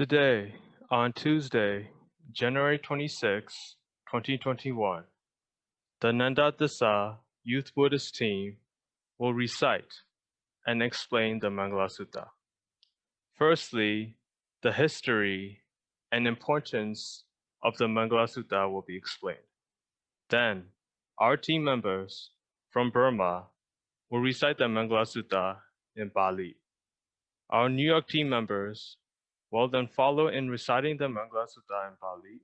Today, on Tuesday, January 26, 2021, the Nandathitsa Youth Buddhist Team will recite and explain the Mangala Sutta. Firstly, the history and importance of the Mangala Sutta will be explained. Then, our team members from Burma will recite the Mangala Sutta in Pali. Our New York team members will then follow in reciting the Mangala Sutta in Pali,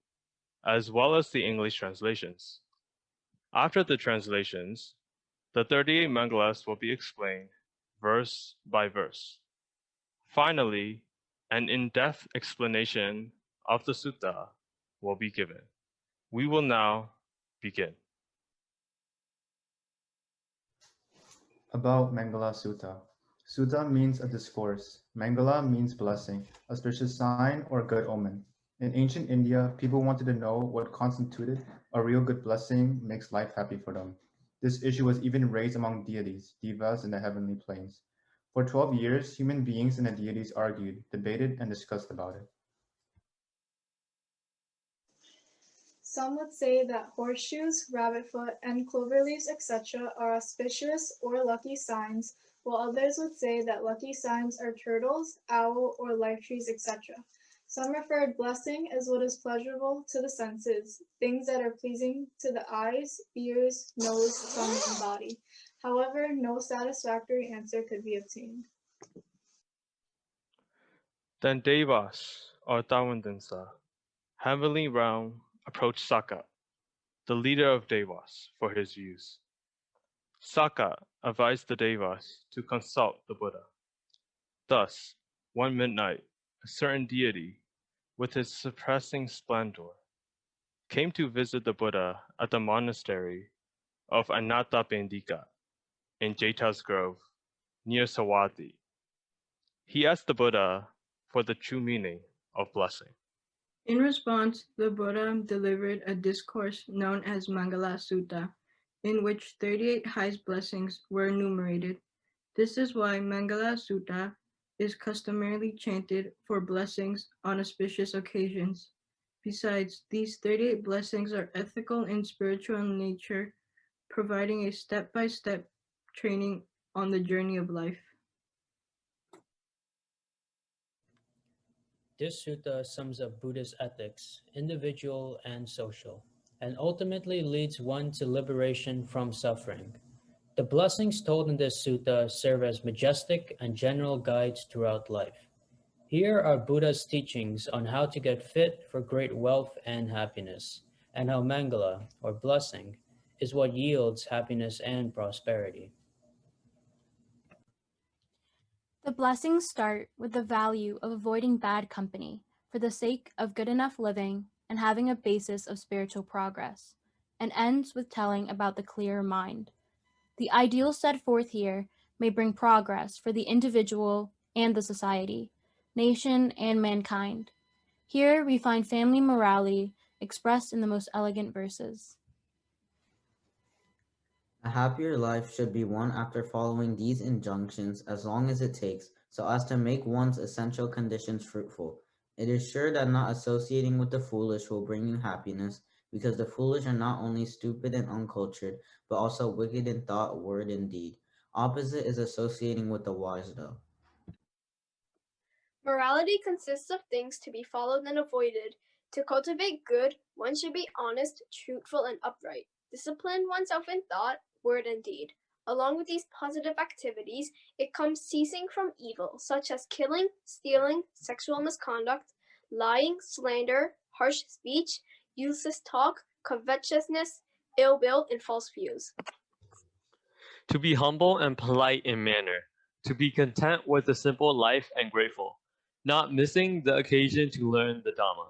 as well as the English translations. After the translations, the 38 Mangalas will be explained verse by verse. Finally, an in-depth explanation of the sutta will be given. We will now begin. About Mangala Sutta. Sutta means a discourse. Mangala means blessing, auspicious sign or good omen. In ancient India, people wanted to know what constituted a real good blessing makes life happy for them. This issue was even raised among deities, devas in the heavenly planes. For 12 years, human beings and the deities argued, debated, and discussed about it. Some would say that horseshoes, rabbitfoot, and clover leaves, etc. are auspicious or lucky signs, while others would say that lucky signs are turtles, owl, or life trees, etc. Some referred blessing as what is pleasurable to the senses, things that are pleasing to the eyes, ears, nose, tongue, and body. However, no satisfactory answer could be obtained. Then Devas, or Tawandansa, heavenly realm, approached Saka, the leader of Devas, for his views. Saka advised the Devas to consult the Buddha. Thus, one midnight, a certain deity, with his surpassing splendor, came to visit the Buddha at the monastery of Alotawpye in Jeta's Grove, near Sawadhi. He asked the Buddha for the true meaning of blessing. In response, the Buddha delivered a discourse known as Mangala Sutta, in which 38 highest blessings were enumerated. This is why Mangala Sutta is customarily chanted for blessings on auspicious occasions. Besides, these 38 blessings are ethical and spiritual in nature, providing a step-by-step training on the journey of life. This sutta sums up Buddhist ethics, individual and social, and ultimately leads one to liberation from suffering. The blessings told in this sutta serve as majestic and general guides throughout life. Here are Buddha's teachings on how to get fit for great wealth and happiness, and how Mangala, or blessing, is what yields happiness and prosperity. The blessings start with the value of avoiding bad company for the sake of good enough living and having a basis of spiritual progress, and ends with telling about the clear mind. The ideals set forth here may bring progress for the individual and the society, nation and mankind. Here we find family morality expressed in the most elegant verses. A happier life should be won after following these injunctions as long as it takes, so as to make one's essential conditions fruitful. It is sure that not associating with the foolish will bring you happiness, because the foolish are not only stupid and uncultured, but also wicked in thought, word, and deed. Opposite is associating with the wise, though. Morality consists of things to be followed and avoided. To cultivate good, one should be honest, truthful, and upright. Discipline oneself in thought, word, and deed. Along with these positive activities, it comes ceasing from evil, such as killing, stealing, sexual misconduct, lying, slander, harsh speech, useless talk, covetousness, ill will, and false views. To be humble and polite in manner, to be content with a simple life and grateful, not missing the occasion to learn the Dhamma,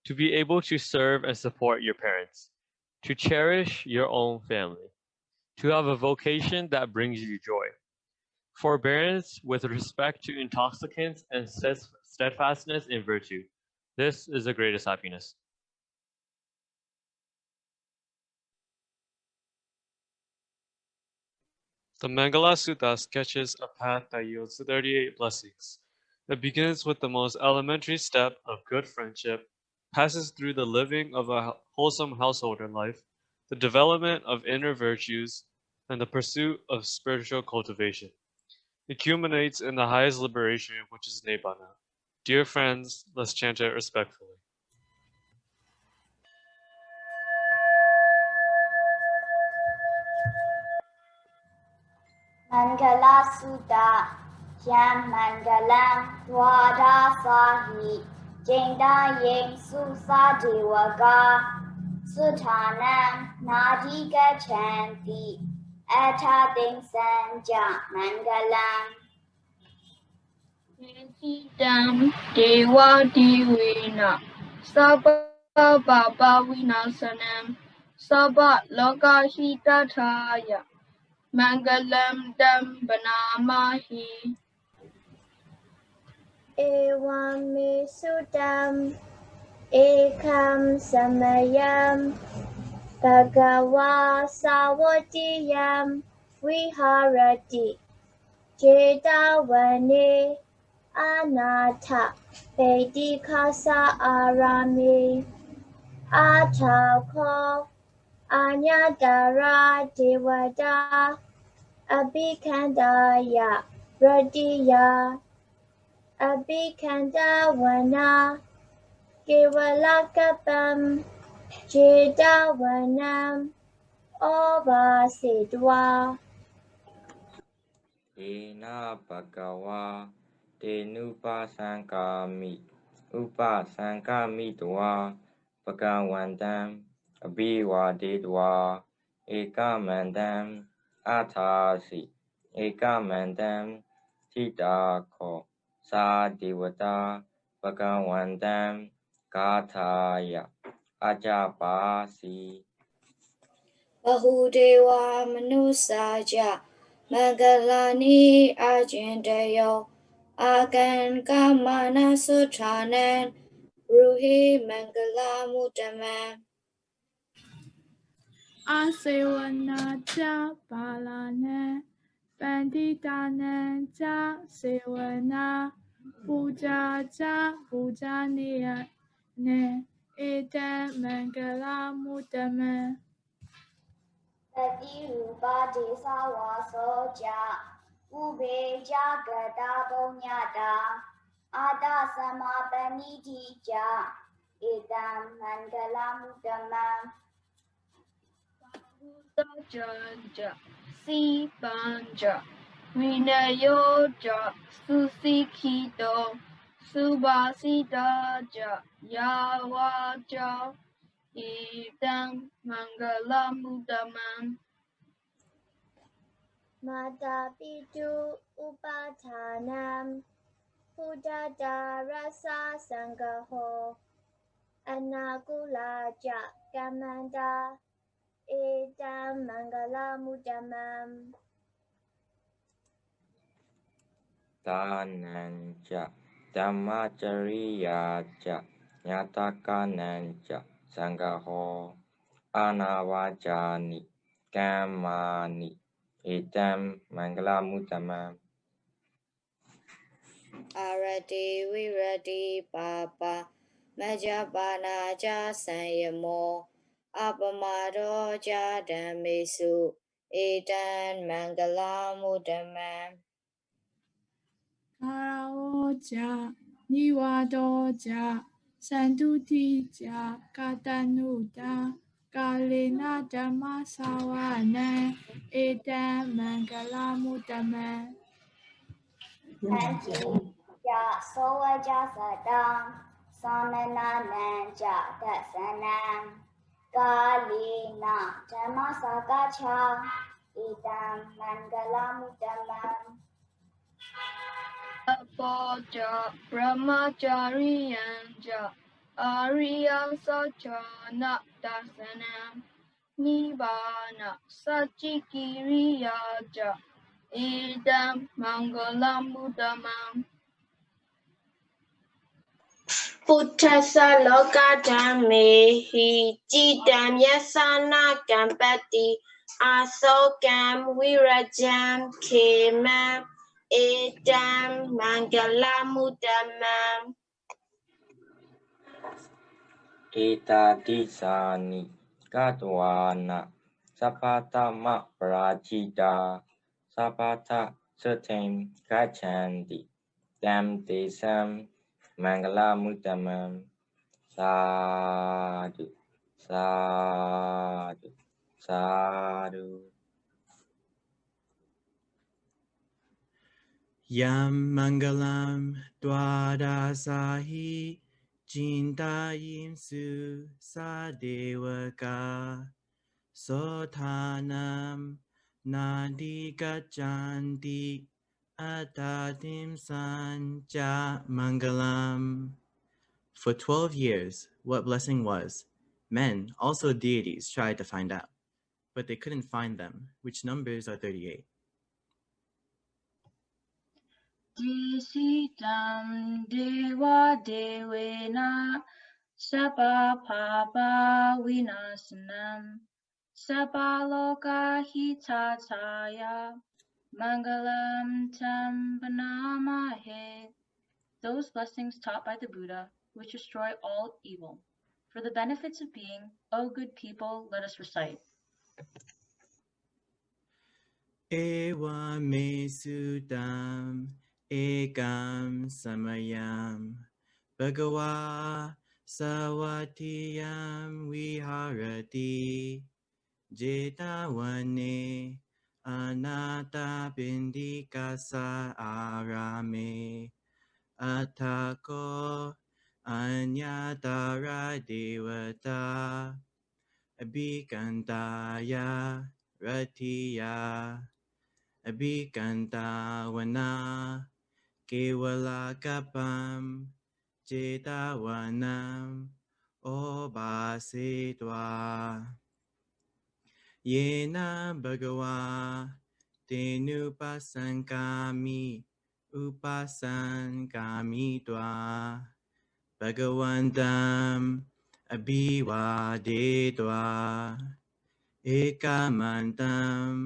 to be able to serve and support your parents, to cherish your own family, to have a vocation that brings you joy, forbearance with respect to intoxicants, and steadfastness in virtue. This is the greatest happiness. The Mangala Sutta sketches a path that yields 38 blessings. It begins with the most elementary step of good friendship, passes through the living of a wholesome householder life, the development of inner virtues, and the pursuit of spiritual cultivation. It culminates in the highest liberation, which is Nibbana. Dear friends, let's chant it respectfully. Mangala Sutta Yam Mangalam Dwada Sahi Jenda Yeng Susa Dewaga Sutanam Nadika Chanti Ata Ding Sanja Mangalam Dam Dewa Divina Sabba Baba Vinasanam Sabba Loka Hitataya Mangalam Dam Banamahi Evam Me Sudam Ekam Samayam Bhagava Savatiyam Viharati Jetavane Anatha Vedikasa Arami Atako Anyadara Devada Abhikandaya Radiya Abhikandavana Kevalakapam Jedavanam Ovasidva Ena Bhagava Tenupasankami Upasankami Dwa Bhagavantam Abhivadidwa Ekamandam Atasi Ekamandam Tidako Sadivata Bhagavantam Kathaya Ajapasi Bahudeva Manusaja Magalani Ajendayo Agan Kamana Sutanan Ruhi Mangala Mutaman Asewana cha palane Panditane cha sewana Puja cha pujaniya ne Ete Mangala Mutame Rupa Desawa Soja Ube Jagada Bonyada Ada Samapanidija Idam Mangala Mutamam Janja Si Banja Vinayoja Susikito Subhasidaja Yawaja Idam Mangalamudamam Mata Pitu Upatanam Buddha Rasa Sangaho Anagulaja Kamanda Idam Mangala Mudamam Tananja Dhammachariyaja Nyatakananja Sangaho Anavajani Kamani Idam Mangalamutamam Arati Virati Papa Majapana Ja Sanyamo Apamado Ja Dhammesu Idan Mangala Mudamam Karaoja Niwadoja Santutija Katanuda Kalina Dhammasawane Ete Mangala Mutame Anji Ja Soa Ja Sadam Sanana Ja Dasanam Kalina Dhammasagacha Idam Mangala Mudamam Apoja Brahmachariyanja Arya Sachana Dasanam Nibbana Sachikiriyaja Idam Mangalamudamam Puttasa Lokadam Mehi Jidam Yasana Gambati Asokam Wirajam Kemam Etam Mangala Muttamam Etatisani Katwana Sapata Prajita Sapata Certain Kachanti Dam Desam Mangala Muttamam Sadhu Sadhu Sadhu Yam Mangalam Dwadasahi Chintayim Su Sadevaka Sotanam Nadi Gachanti Atatim Sanja Mangalam. For 12 years, what blessing was, men, also deities, tried to find out, but they couldn't find them, which numbers are 38. Disitam Dewa Devena Sapa Papa Vinasanam Sapa Loka Hitataya Mangalam Tam Panamahe. Those blessings taught by the Buddha, which destroy all evil. For the benefits of being, O good people, let us recite. Ewa me sudam ekam samayam Bhagawa sawatiyam viharati Jetavane anata bindikasa arame Atako anyatara devata Abhikantaya ratiya Abhikantawana Kevalakapam Jetavanam Obasitva Yena Bhagawa Tenupasankami Upasankami Tva Bhagavantam Abhivadetva Ekamantam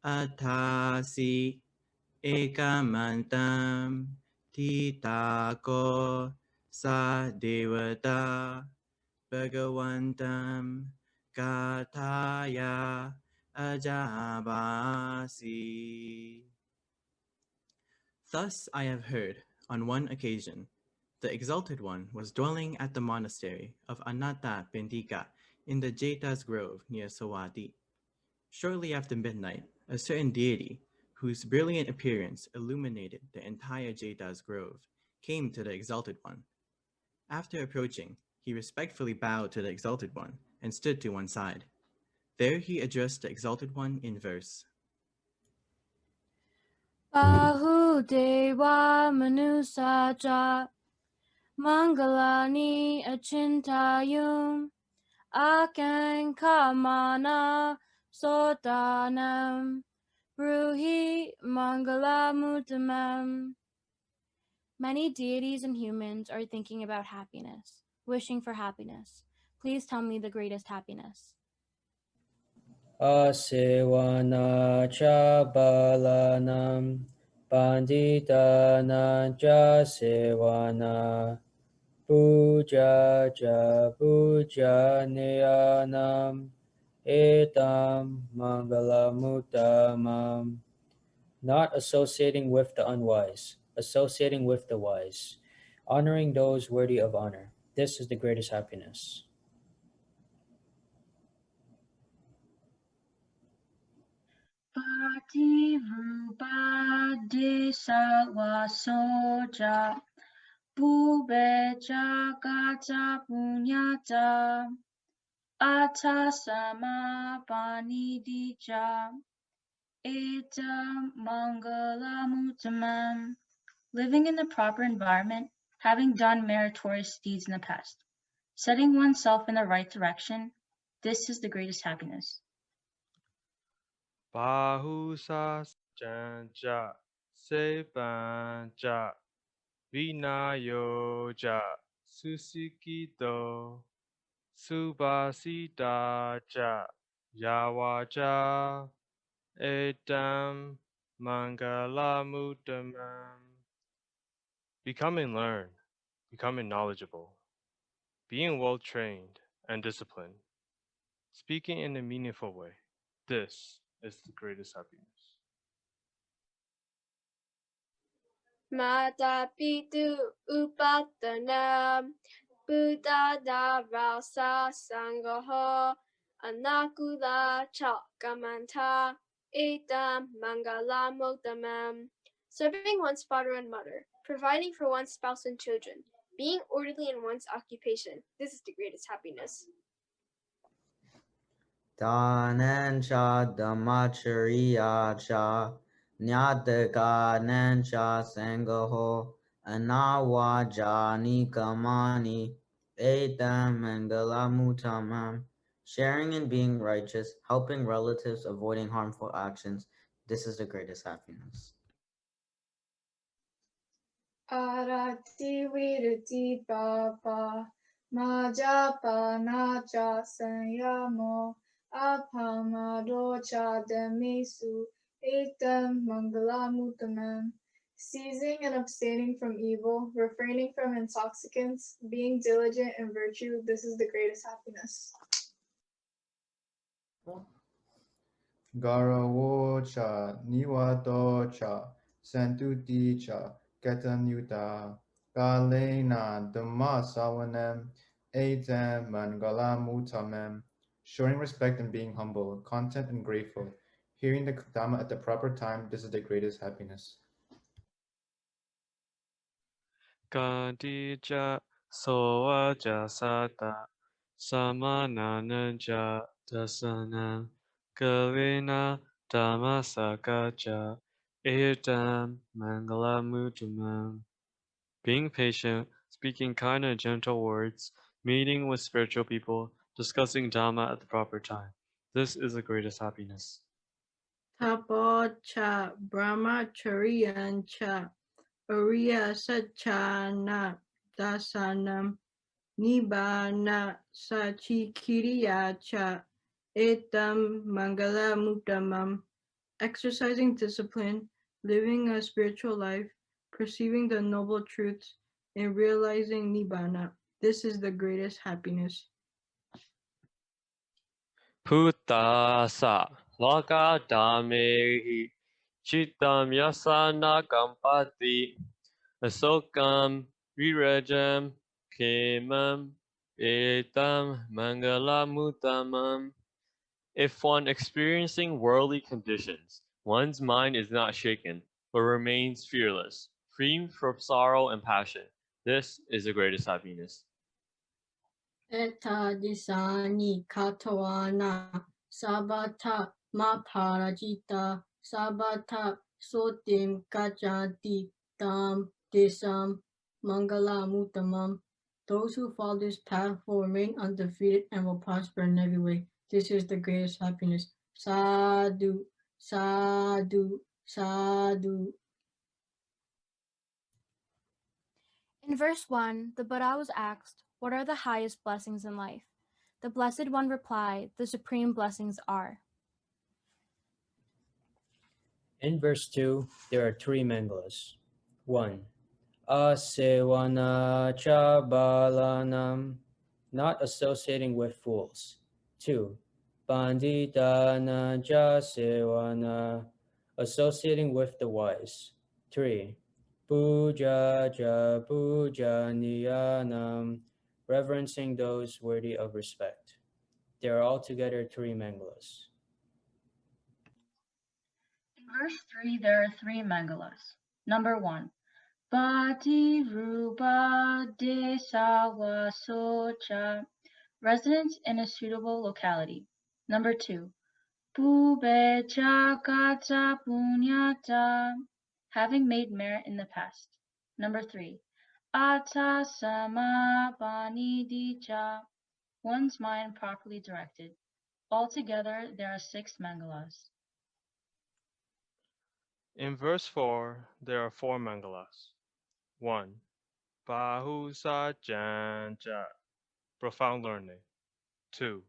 Athasi Ekamantam Titako Sa Devata Bhagavantam Kathaya Ajabasi. Thus I have heard, on one occasion, the Exalted One was dwelling at the monastery of Anatta Pindika in the Jeta's Grove near Sawati. Shortly after midnight, a certain deity, whose brilliant appearance illuminated the entire Jeta's Grove, came to the Exalted One. After approaching, he respectfully bowed to the Exalted One and stood to one side. There he addressed the Exalted One in verse. Bahudeva Manusaja Mangalani Achintayum Akang Kamana Sotanam Bruhi Mangala Mutamam. Many deities and humans are thinking about happiness, wishing for happiness. Please tell me the greatest happiness. Asewana cha balanam panditana cha sewana puja cha puja niyanam etam mangalamutamam. Not associating with the unwise, associating with the wise, honoring those worthy of honor. This is the greatest happiness. Patirupa desa wasoja Bubeja gata punyata Atasama panidija Eta mangala mutamam. Living in the proper environment, having done meritorious deeds in the past, setting oneself in the right direction, this is the greatest happiness. Bahusa Janja Sebanja Vinayoja Susikito Subasita Ja Yawaja Edam Mangala Sutta. Becoming learned, becoming knowledgeable, being well trained and disciplined, speaking in a meaningful way. This is the greatest happiness. Mata pitu upatanam Buddha Rasa Sangaho Anakula Chakamanta Etam Mangala Moktamam. Serving one's father and mother, providing for one's spouse and children, being orderly in one's occupation. This is the greatest happiness. Danan cha dhammachariya cha nyataka nan cha sangaho anawajani kamani etam mangalamutamam. Sharing and being righteous, helping relatives, avoiding harmful actions. This is the greatest happiness. Arati virati papa majapa nacha sanyamo apamado cha demisu etam mangalamutamam. Seizing and abstaining from evil, refraining from intoxicants, being diligent in virtue, this is the greatest happiness. Garawo cha, niwato cha, santuti cha, ketanyuta, galena dhamma sawanem, etam mangalamutamem. Showing respect and being humble, content and grateful, hearing the Dhamma at the proper time, this is the greatest happiness. Kadija soaja sata samananaja dasana kalina dhammasakaja etam mangalamutamam. Being patient, speaking kind and gentle words, meeting with spiritual people, discussing Dhamma at the proper time. This is the greatest happiness. Tapo cha brahmacharyan cha Ariya Sachana Dasanam Nibbana Sachikiriya Cha Etam Mangala Muttamam. Exercising discipline, living a spiritual life, perceiving the noble truths, and realizing Nibbana. This is the greatest happiness. Putasa Loka Damehi Chitam Yasana Kampati Asokam Virajam Kemam Etam Mangalamutamam. If one experiencing worldly conditions, one's mind is not shaken, but remains fearless, free from sorrow and passion, this is the greatest happiness. Eta disani katawana sabata maparajita sabata sotim kajati tam desam mangala mutamam. Those who follow this path will remain undefeated and will prosper in every way. This is the greatest happiness. Sadhu, sadhu, sadhu. In verse 1, the Buddha was asked, "What are the highest blessings in life?" The Blessed One replied, "The supreme blessings are." In verse 2, there are three Mangalas. 1. Asevana cha balanam, not associating with fools. 2. Panditana ja sevana, associating with the wise. 3. Puja ja puja niyanam, reverencing those worthy of respect. There are altogether three Mangalas. In verse 3, there are three Mangalas. Number 1. Bhati Rupa Desawa Socha, residence in a suitable locality. Number 2. Pube Chakata Punyata, having made merit in the past. Number 3. Ata Samapanidija, one's mind properly directed. Altogether, there are 6 Mangalas. In verse 4, there are 4 Mangalas. 1. Bahusa Janja, profound learning. 2.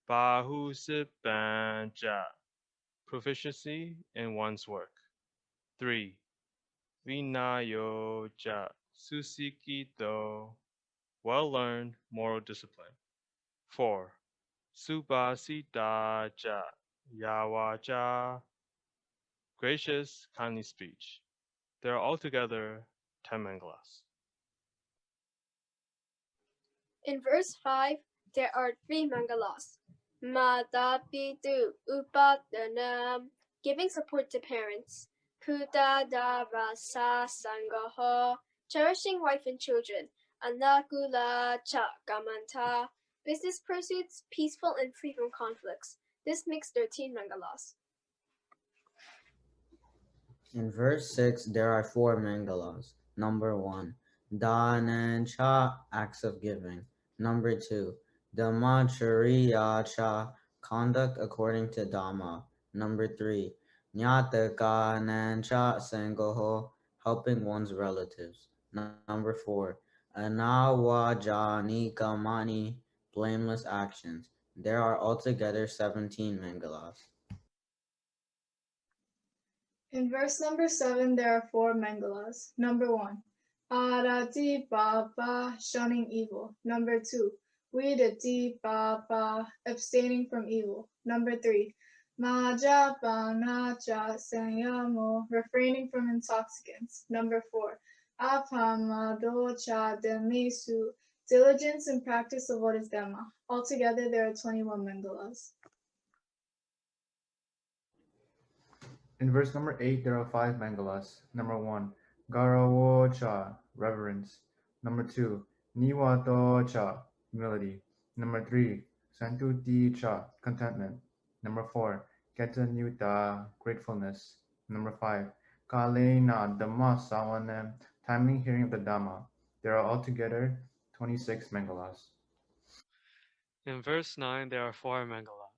Bahusipanja, proficiency in one's work. 3. Vinayo ja susikito, well-learned moral discipline. 4. Subhasita ja yawaja, gracious, kindly speech. There are altogether 10 Mangalas. In verse 5, there are 3 Mangalas. Matapitu upadanam, giving support to parents. Putadavasa sangaho, cherishing wife and children. Anakula cha gamanta, business pursuits, peaceful and free from conflicts. This makes 13 Mangalas. In verse 6, there are 4 Mangalas. Number 1, Danancha, acts of giving. Number 2, Dhammachariya, conduct according to Dhamma. Number 3, Nyatakanancha Sangoho, helping one's relatives. Number 4, Anawajanikamani, blameless actions. There are altogether 17 Mangalas. In verse number 7, there are 4 Mangalas. Number 1, Arati Baba, shunning evil. Number 2, Vidati Baba, abstaining from evil. Number 3, Maja Banaja Sanyamo, refraining from intoxicants. Number 4, Apamadocha Demesu, diligence and practice of what is Dhamma. Altogether, there are 21 Mangalas. In verse number 8, there are 5 Mangalas. Number 1, Garawo cha, reverence. Number 2, Niwato cha, humility. Number 3, Santuti cha, contentment. Number 4, Ketanyuta, gratefulness. Number 5, Kalena Dhamma Sawanam, timely hearing of the Dhamma. There are altogether 26 Mangalas. In verse 9, there are 4 Mangala.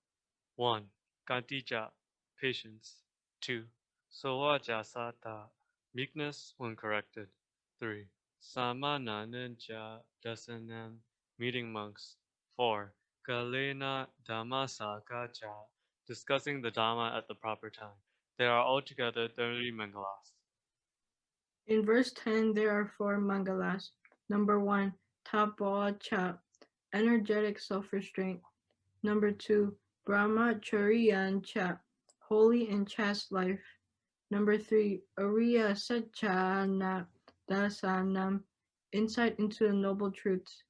1. Kantija, patience. 2. Sowajasata, meekness when corrected. 3. Samanananja dasanam, meeting monks. 4. Kalena Dhammasakacha, discussing the Dhamma at the proper time. There are altogether 30 Mangalas. In verse 10, there are 4 Mangalas. Number 1, Tapocha, energetic self-restraint. Number 2, Brahmacharyancha, holy and chaste life. Number 3, Ariya Satchana Dasanam, insight into the noble truths.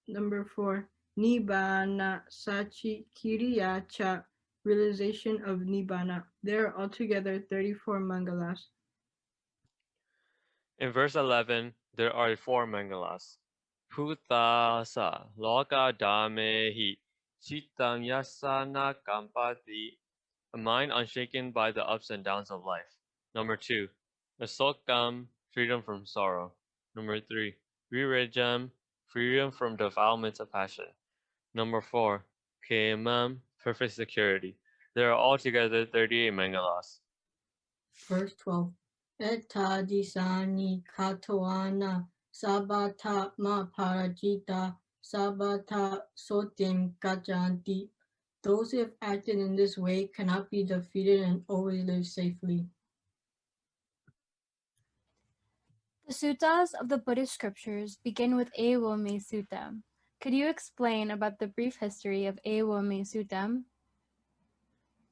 Number 4, Nibbana Sachi Kiriyacha, realization of Nibbana. There are altogether 34 Mangalas. In verse 11, there are 4 Mangalas. Bhutasa loka dhamehi chitam yasana kampati, a mind unshaken by the ups and downs of life. Number 2, asokam, freedom from sorrow. Number 3, virajam, freedom from defilements of passion. Number 4, kemam, perfect security. There are altogether 38 Mangalas. Verse 12. Etadisani katoana sabata ma parajita sabata sotim gajanti. Those who have acted in this way cannot be defeated and always live safely. The suttas of the Buddhist scriptures begin with Ewame Suttam. Could you explain about the brief history of Ewame Suttam?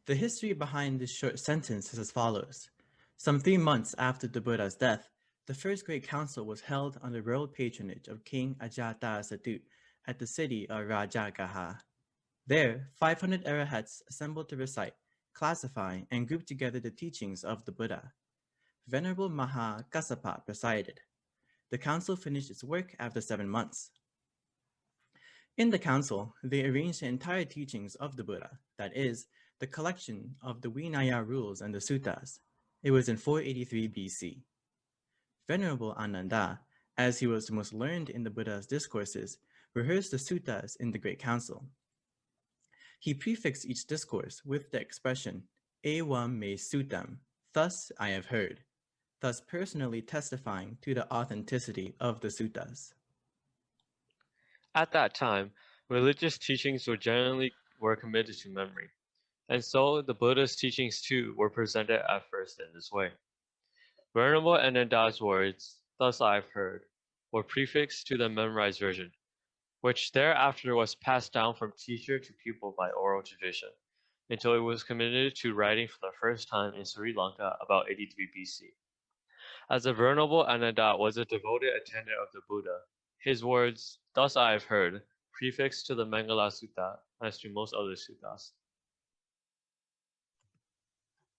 The history behind this short sentence is as follows. Some 3 months after the Buddha's death, the first great council was held under royal patronage of King Ajatasattu at the city of Rajagaha. There, 500 arahats assembled to recite, classify, and group together the teachings of the Buddha. Venerable Maha Kassapa presided. The council finished its work after 7 months. In the council, they arranged the entire teachings of the Buddha, that is, the collection of the Vinaya rules and the suttas. It was in 483 BC. Venerable Ananda, as he was the most learned in the Buddha's discourses, rehearsed the suttas in the Great Council. He prefixed each discourse with the expression, Evam me suttam, thus I have heard, thus personally testifying to the authenticity of the suttas. At that time, religious teachings were committed to memory, and so the Buddha's teachings too were presented at first in this way. Venerable Ananda's words, "thus I've heard," were prefixed to the memorized version, which thereafter was passed down from teacher to pupil by oral tradition, until it was committed to writing for the first time in Sri Lanka about 83 BC. As the Venerable Ananda was a devoted attendant of the Buddha, his words, "thus I have heard," prefixed to the Mangala Sutta, as to most other suttas.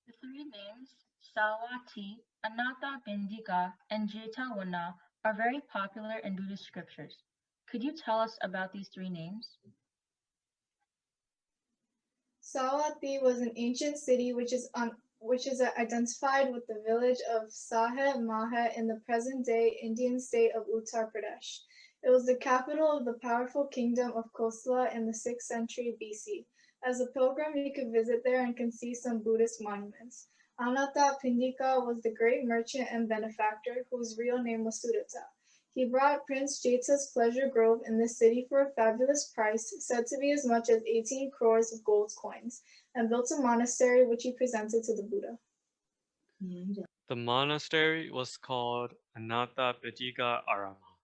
The three names, Sawati, Anatta Bindika, and Jetavana, are very popular in Buddhist scriptures. Could you tell us about these three names? Sawati was an ancient city which is identified with the village of Sahe Mahe in the present-day Indian state of Uttar Pradesh. It was the capital of the powerful kingdom of Kosala in the 6th century BC. As a pilgrim, you could visit there and can see some Buddhist monuments. Anatta Pindika was the great merchant and benefactor whose real name was Sudatta. He brought Prince Jeta's pleasure grove in this city for a fabulous price, said to be as much as 18 crores of gold coins, and built a monastery which he presented to the Buddha. The monastery was called Anathapindika Arama,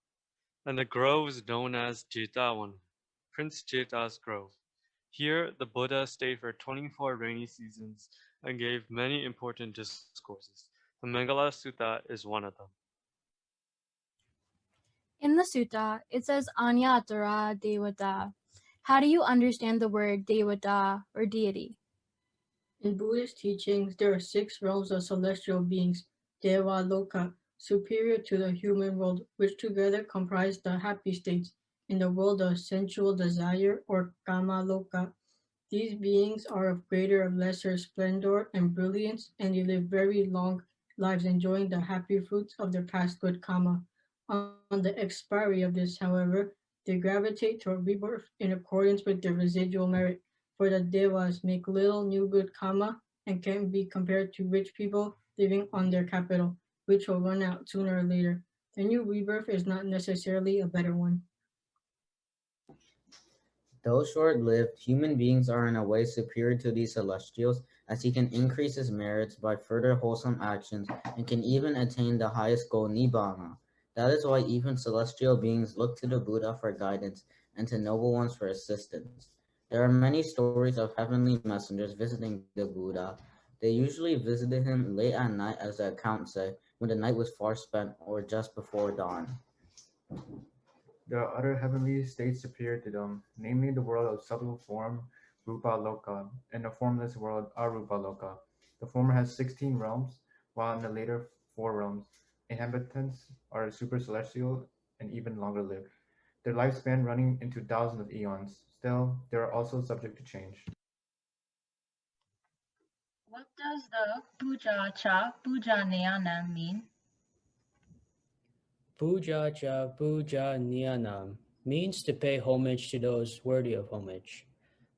and the grove is known as Jetavan, Prince Jeta's grove. Here, the Buddha stayed for 24 rainy seasons and gave many important discourses. The Mangala Sutta is one of them. In the sutta, it says Anyatara Devata. How do you understand the word Devata or deity? In Buddhist teachings, there are 6 realms of celestial beings, Deva Loka, superior to the human world, which together comprise the happy states in the world of sensual desire or Kama Loka. These beings are of greater or lesser splendor and brilliance, and they live very long lives enjoying the happy fruits of their past good karma. On the expiry of this, however, they gravitate toward rebirth in accordance with their residual merit, for the devas make little new good karma and can be compared to rich people living on their capital, which will run out sooner or later. The new rebirth is not necessarily a better one. Though short-lived, human beings are in a way superior to these celestials, as he can increase his merits by further wholesome actions and can even attain the highest goal, Nibbana. That is why even celestial beings look to the Buddha for guidance and to noble ones for assistance. There are many stories of heavenly messengers visiting the Buddha. They usually visited him late at night, as the accounts say, when the night was far spent or just before dawn. There are other heavenly states superior to them, namely the world of subtle form, Rupa Loka, and the formless world, Arupa Loka. The former has 16 realms, while in the later 4 realms, inhabitants are super celestial and even longer lived, their lifespan running into thousands of eons. Still, they are also subject to change. What does the Puja Cha Puja Nyanam mean? Puja cha puja nyanam means to pay homage to those worthy of homage.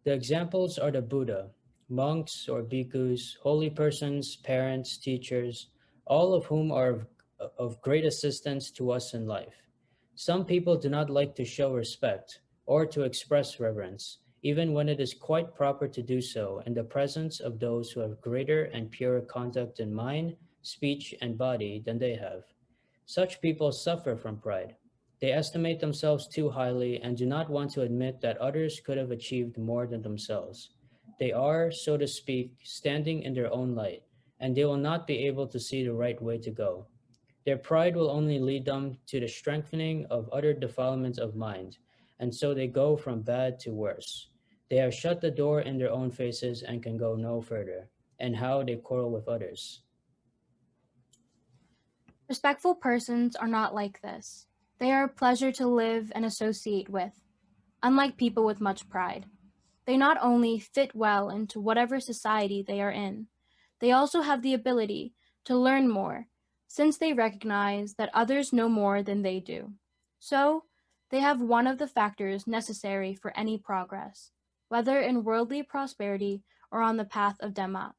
The examples are the Buddha, monks or bhikkhus, holy persons, parents, teachers, all of whom are of great assistance to us in life. Some people do not like to show respect or to express reverence, even when it is quite proper to do so in the presence of those who have greater and purer conduct in mind, speech, and body than they have. Such people suffer from pride. They estimate themselves too highly and do not want to admit that others could have achieved more than themselves. They are, so to speak, standing in their own light, and they will not be able to see the right way to go. Their pride will only lead them to the strengthening of utter defilements of mind, and so they go from bad to worse. They have shut the door in their own faces and can go no further. And how they quarrel with others. Respectful persons are not like this. They are a pleasure to live and associate with, unlike people with much pride. They not only fit well into whatever society they are in, they also have the ability to learn more, since they recognize that others know more than they do. So, they have one of the factors necessary for any progress, whether in worldly prosperity or on the path of Dhamma.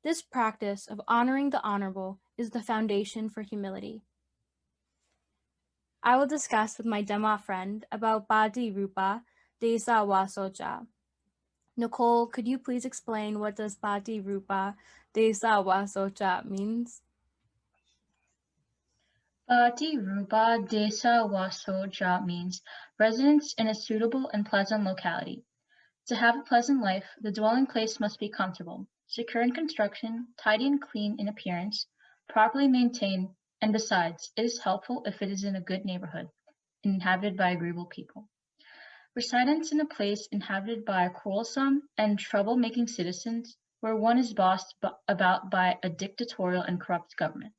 This practice of honoring the honorable is the foundation for humility. I will discuss with my Dhamma friend about Bhati Rupa Desa Vasocha. Nicole, could you please explain what does Bhati Rupa Desa Vasocha means? Bhati Rupa Desa Wasoja means residence in a suitable and pleasant locality. To have a pleasant life, the dwelling place must be comfortable, secure in construction, tidy and clean in appearance, properly maintained, and besides, it is helpful if it is in a good neighborhood, inhabited by agreeable people. Residence in a place inhabited by quarrelsome and trouble-making citizens, where one is bossed about by a dictatorial and corrupt government.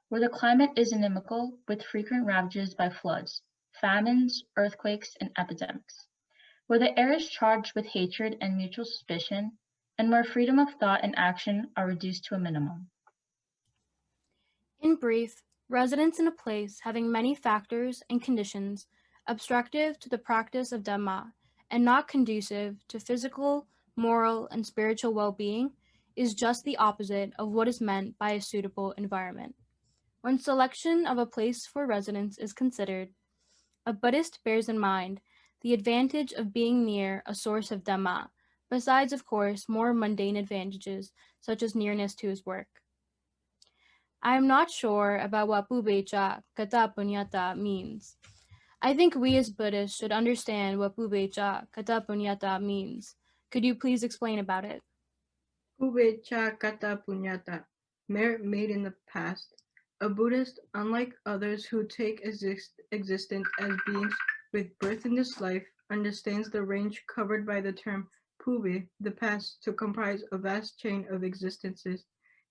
Where the climate is inimical, with frequent ravages by floods, famines, earthquakes, and epidemics. Where the air is charged with hatred and mutual suspicion, and where freedom of thought and action are reduced to a minimum. In brief, residence in a place having many factors and conditions obstructive to the practice of Dhamma and not conducive to physical, moral, and spiritual well-being is just the opposite of what is meant by a suitable environment. When selection of a place for residence is considered, a Buddhist bears in mind the advantage of being near a source of Dhamma, besides, of course, more mundane advantages such as nearness to his work. I am not sure about what Pubecha Kata Punyata means. I think we as Buddhists should understand what Pubecha Kata Punyata means. Could you please explain about it? Pubecha Kata Punyata, merit made in the past. A Buddhist, unlike others who take existence as beings with birth in this life, understands the range covered by the term Pube, the past, to comprise a vast chain of existences,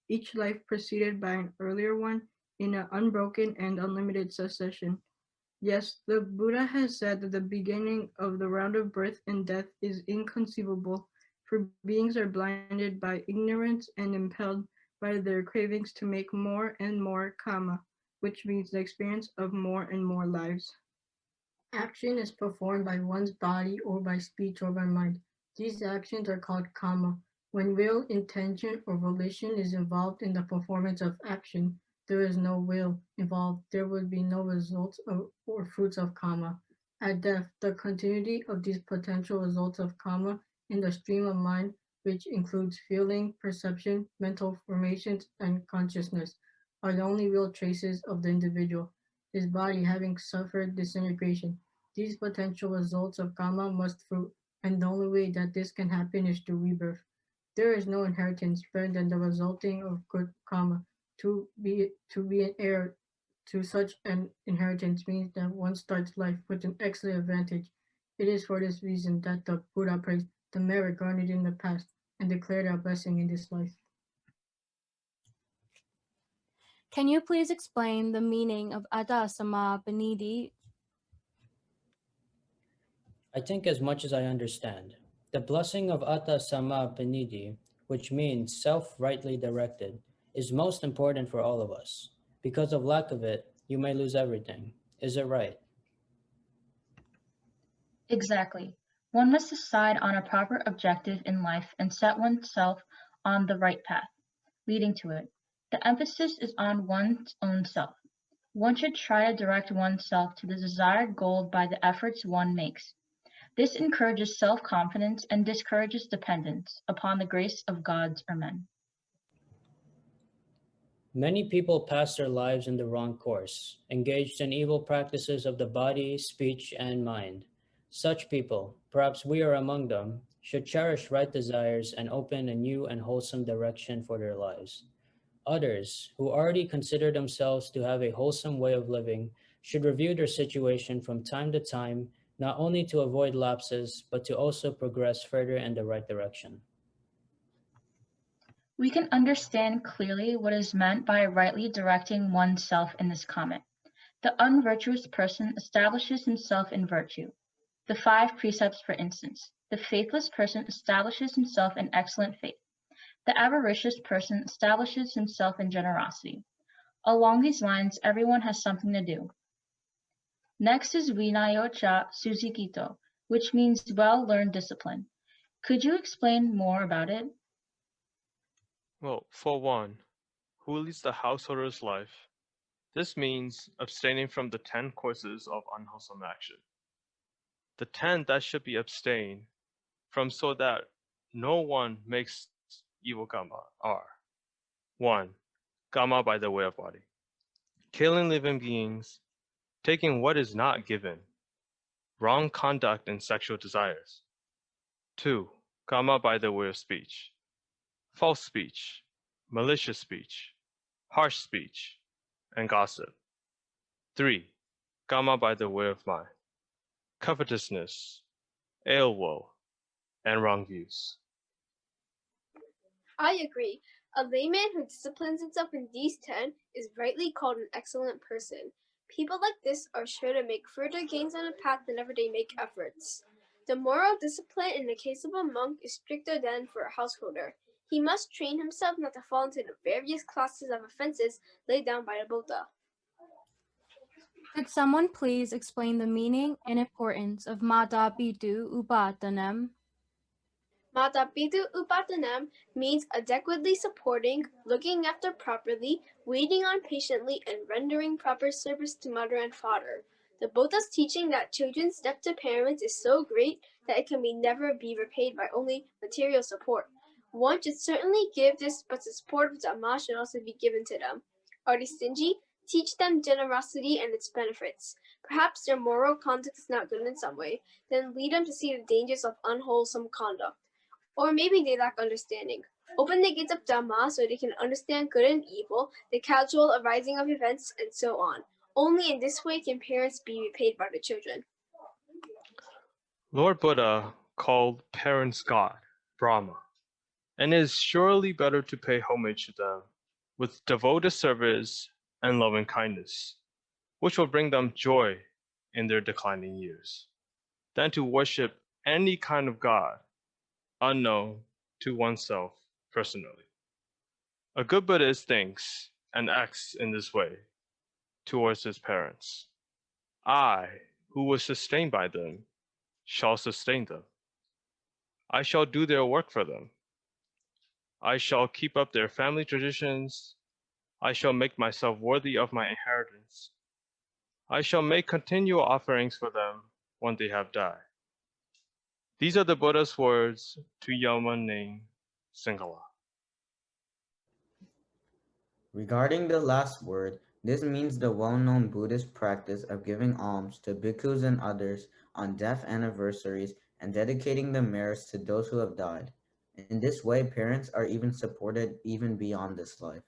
each life preceded by an earlier one in an unbroken and unlimited succession. Yes, the Buddha has said that the beginning of the round of birth and death is inconceivable, for beings are blinded by ignorance and impelled by their cravings to make more and more kama, which means the experience of more and more lives. Action is performed by one's body or by speech or by mind. These actions are called kama. When will, intention, or volition is involved in the performance of action, there is no will involved. There will be no results or fruits of kama. At death, the continuity of these potential results of kama in the stream of mind, which includes feeling, perception, mental formations, and consciousness, are the only real traces of the individual, his body having suffered disintegration. These potential results of karma must fruit, and the only way that this can happen is through rebirth. There is no inheritance better than the resulting of good karma. To be an heir to such an inheritance means that one starts life with an excellent advantage. It is for this reason that the Buddha praised the merit garnered in the past and declared our blessing in this life. Can you please explain the meaning of Atta Sama Benidi? I think as much as I understand. The blessing of Atta Sama Panidi, which means self-rightly directed, is most important for all of us. Because of lack of it, you may lose everything. Is it right? Exactly. One must decide on a proper objective in life and set oneself on the right path, leading to it. The emphasis is on one's own self. One should try to direct oneself to the desired goal by the efforts one makes. This encourages self-confidence and discourages dependence upon the grace of gods or men. Many people pass their lives in the wrong course, engaged in evil practices of the body, speech, and mind. Such people, perhaps we are among them, should cherish right desires and open a new and wholesome direction for their lives. Others, who already consider themselves to have a wholesome way of living, should review their situation from time to time, not only to avoid lapses, but to also progress further in the right direction. We can understand clearly what is meant by rightly directing oneself in this comment. The unvirtuous person establishes himself in virtue. The 5 precepts, for instance. The faithless person establishes himself in excellent faith. The avaricious person establishes himself in generosity. Along these lines, everyone has something to do. Next is Vinayocha Suzikito, which means well-learned discipline. Could you explain more about it? Well, for one, who leads the householder's life? This means abstaining from the 10 courses of unwholesome action. The 10 that should be abstained from so that no one makes evil karma are 1. Karma by the way of body. killing living beings, taking what is not given, wrong conduct and sexual desires. 2. Kama by the way of speech, false speech, malicious speech, harsh speech, and gossip. 3. Kama by the way of mind, covetousness, ill will, and wrong views. I agree. A layman who disciplines himself in these 10 is rightly called an excellent person. People like this are sure to make further gains on the path whenever they make efforts. The moral discipline in the case of a monk is stricter than for a householder. He must train himself not to fall into the various classes of offenses laid down by the Buddha. Could someone please explain the meaning and importance of Mata Pitu Upatanam? Mata Pitu Upatanam means adequately supporting, looking after properly, waiting on patiently, and rendering proper service to mother and father. The Buddha's teaching that children's debt to parents is so great that it can never be repaid by only material support. One should certainly give this, but the support of Dhamma should also be given to them. Are they stingy? Teach them generosity and its benefits. Perhaps their moral conduct is not good in some way, then lead them to see the dangers of unwholesome conduct. Or maybe they lack understanding. Open the gates of Dhamma so they can understand good and evil, the casual arising of events, and so on. Only in this way can parents be repaid by the children. Lord Buddha called parents God, Brahma, and it is surely better to pay homage to them with devoted service and loving kindness, which will bring them joy in their declining years, than to worship any kind of God unknown to oneself personally. A good Buddhist thinks and acts in this way towards his parents. I, who was sustained by them, shall sustain them. I shall do their work for them. I shall keep up their family traditions. I shall make myself worthy of my inheritance. I shall make continual offerings for them when they have died. These are the Buddha's words to Ning Singhala. Regarding the last word, this means the well-known Buddhist practice of giving alms to bhikkhus and others on death anniversaries and dedicating the merits to those who have died. In this way, parents are even supported even beyond this life.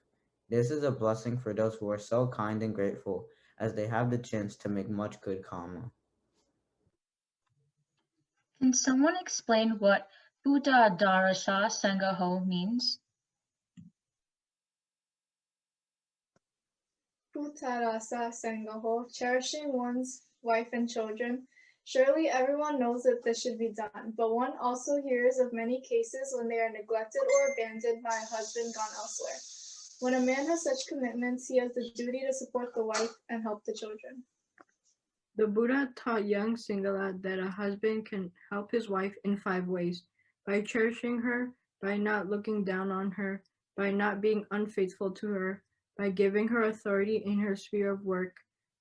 This is a blessing for those who are so kind and grateful as they have the chance to make much good karma. Can someone explain what Buddha Darasa Sangaho means? Uttarasa Sangaho, cherishing one's wife and children. Surely everyone knows that this should be done, but one also hears of many cases when they are neglected or abandoned by a husband gone elsewhere. When a man has such commitments, he has the duty to support the wife and help the children. The Buddha taught young Singhala that a husband can help his wife in 5 ways: by cherishing her, by not looking down on her, by not being unfaithful to her, by giving her authority in her sphere of work,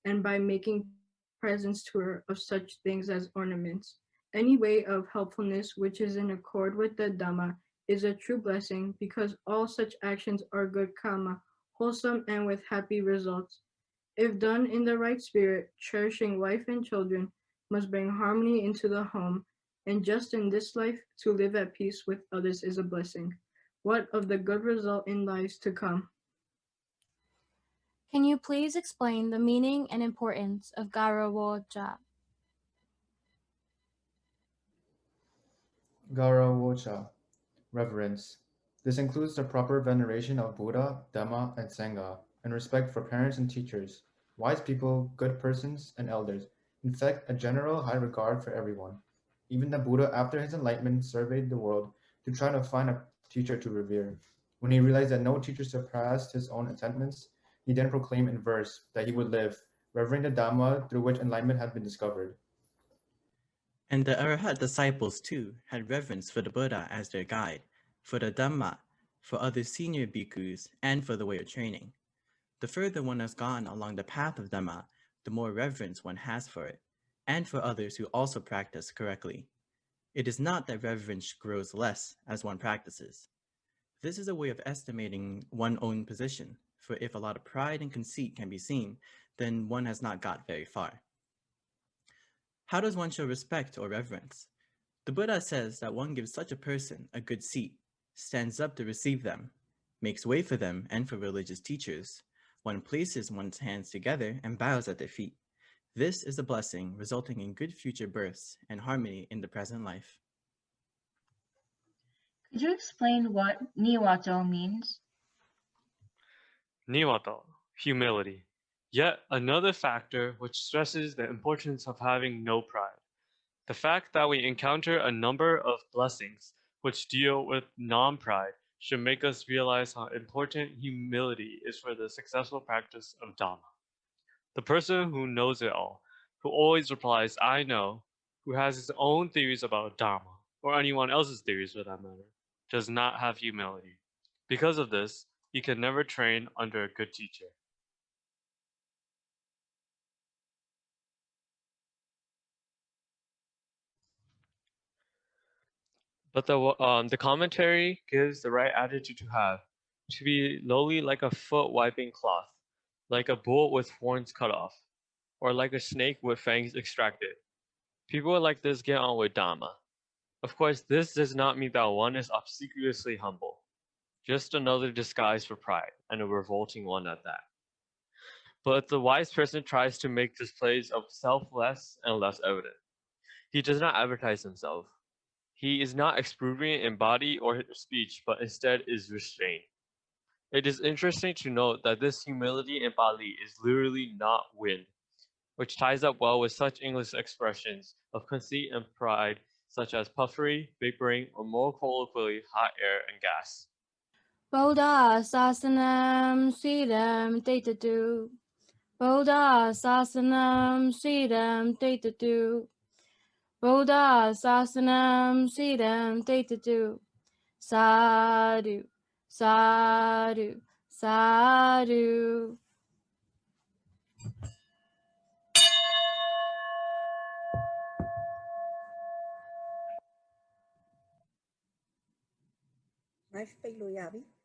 and by making presents to her of such things as ornaments. Any way of helpfulness which is in accord with the Dhamma is a true blessing, because all such actions are good karma, wholesome and with happy results. If done in the right spirit, cherishing wife and children must bring harmony into the home, and just in this life, to live at peace with others is a blessing. What of the good result in lives to come? Can you please explain the meaning and importance of Garawoja? Garawocha, reverence. This includes the proper veneration of Buddha, Dhamma, and Sangha, and respect for parents and teachers, wise people, good persons, and elders. In fact, a general high regard for everyone. Even the Buddha, after his enlightenment, surveyed the world to try to find a teacher to revere. When he realized that no teacher surpassed his own sentiments, he then proclaimed in verse that he would live, revering the Dhamma through which enlightenment had been discovered. And the Arahat disciples too had reverence for the Buddha as their guide, for the Dhamma, for other senior bhikkhus, and for the way of training. The further one has gone along the path of Dhamma, the more reverence one has for it, and for others who also practice correctly. It is not that reverence grows less as one practices. This is a way of estimating one's own position, for if a lot of pride and conceit can be seen, then one has not got very far. How does one show respect or reverence? The Buddha says that one gives such a person a good seat, stands up to receive them, makes way for them and for religious teachers. One places one's hands together and bows at their feet. This is a blessing resulting in good future births and harmony in the present life. Could you explain what niwato means? Niwato, humility. Yet another factor which stresses the importance of having no pride. The fact that we encounter a number of blessings which deal with non-pride should make us realize how important humility is for the successful practice of Dhamma. The person who knows it all, who always replies, I know, who has his own theories about Dhamma, or anyone else's theories for that matter, does not have humility. Because of this, he can never train under a good teacher. But the commentary gives the right attitude to have, to be lowly like a foot wiping cloth, like a bull with horns cut off, or like a snake with fangs extracted. People like this get on with Dhamma. Of course, this does not mean that one is obsequiously humble, just another disguise for pride, and a revolting one at that. But the wise person tries to make displays of self less and less evident. He does not advertise himself. He is not exuberant in body or speech, but instead is restrained. It is interesting to note that this humility in Pali is literally not wind, which ties up well with such English expressions of conceit and pride, such as puffery, bickering, or more colloquially, hot air and gas. Bodha sasanam siddham tetatu. Bodha sasanam siddham tetatu. Bodha sasanam siddham tetatu. Sadhu, sadhu, sadhu. Knife ပိတ်လို့ရပြီ